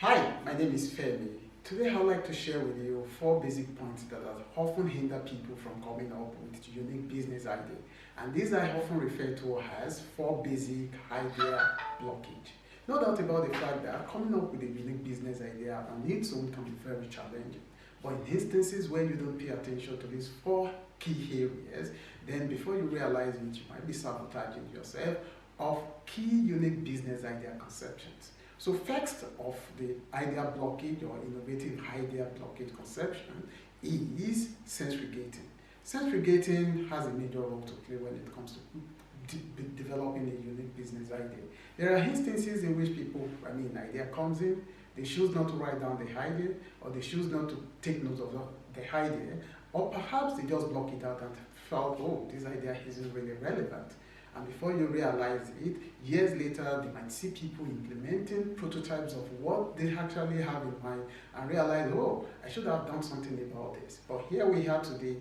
Hi, my name is Femi. Today I'd like to share with you 4 basic points that often hinder people from coming up with unique business ideas. And these are often referred to as 4 basic idea blockage. No doubt about the fact that coming up with a unique business idea on its own can be very challenging. But in instances where you don't pay attention to these 4 key areas, then before you realize it, you might be sabotaging yourself of key unique business idea conceptions. So first of the idea blockage or innovative idea blockage conception is sensory gating. Sensory gating has a major role to play when it comes to developing a unique business idea. There are instances in which idea comes in, they choose not to write down the idea, or they choose not to take note of the idea, or perhaps they just block it out and felt, oh, this idea isn't really relevant. And before you realize it, years later, they might see people implementing prototypes of what they actually have in mind and realize, oh, I should have done something about this. But here we are today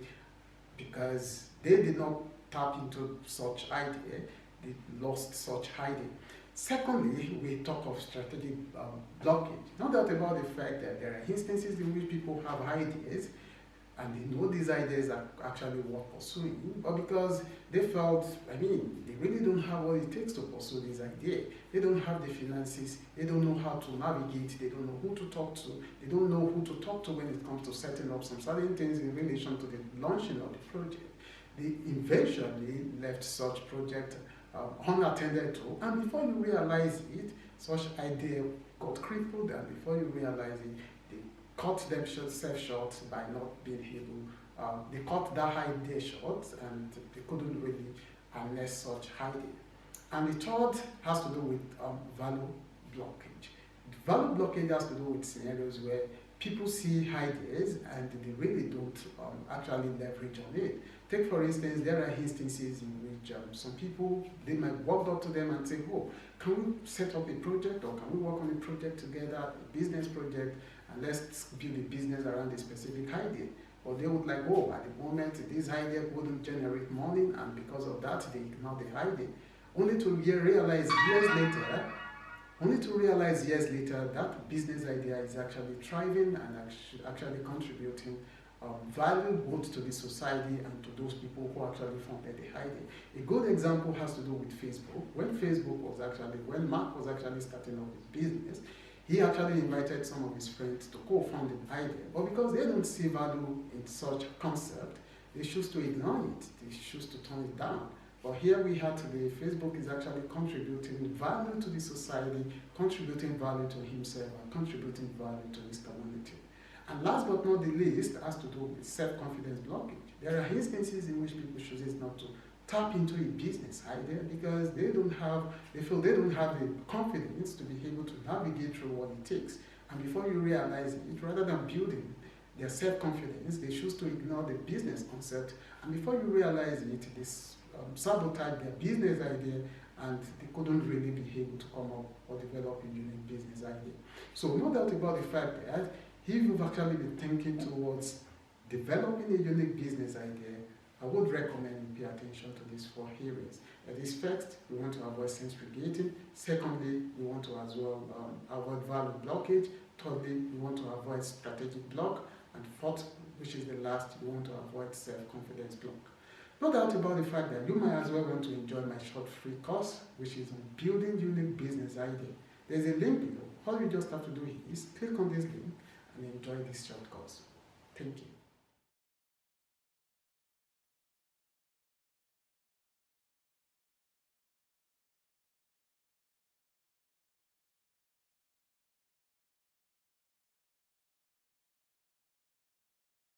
because they did not tap into such idea, they lost such idea. Secondly, we talk of strategic blockage. No doubt about the fact that there are instances in which people have ideas and they know these ideas are actually worth pursuing, but because they felt, they really don't have what it takes to pursue this idea. They don't have the finances, they don't know how to navigate, they don't know who to talk to, they don't know who to talk to when it comes to setting up some certain things in relation to the launching of the project. They eventually left such project unattended to, and before you realize it, such idea got crippled, and before you realize it, they cut themselves short by not being able, they cut that idea short and they couldn't really harness such idea. And the third has to do with value blockage. Value blockage has to do with scenarios where people see ideas and they really don't actually leverage on it. Take for instance, there are instances in which some people, they might walk up to them and say, oh, can we set up a project, or can we work on a project together, a business project, and let's build a business around a specific idea. Or they would like, oh, at the moment this idea wouldn't generate money, and because of that they ignore the idea. Only to realize years later that business idea is actually thriving and actually contributing value both to the society and to those people who actually funded the idea. A good example has to do with Facebook. When Mark was actually starting up his business, he actually invited some of his friends to co-found the idea. But because they don't see value in such concept, they choose to ignore it. They choose to turn it down. But here we have today, Facebook is actually contributing value to the society, contributing value to himself, and contributing value to his community. And last but not the least has to do with self-confidence blockage. There are instances in which people choose not to tap into a business idea because they feel they don't have the confidence to be able to navigate through what it takes. And before you realize it, rather than building their self-confidence, they choose to ignore the business concept. And before you realize it, they sabotage their business idea, and they couldn't really be able to come up or develop a unique business idea. So no doubt about the fact that if you've actually been thinking towards developing a unique business idea, I would recommend you pay attention to these 4 areas. That is, first, we want to avoid sensory gating. Secondly, we want to as well avoid value blockage. Thirdly, we want to avoid strategic block. And fourth, which is the last, we want to avoid self-confidence block. No doubt about the fact that you might as well want to enjoy my short free course, which is on building unique business idea. There's a link below. All you just have to do is click on this link and enjoy this short course. Thank you.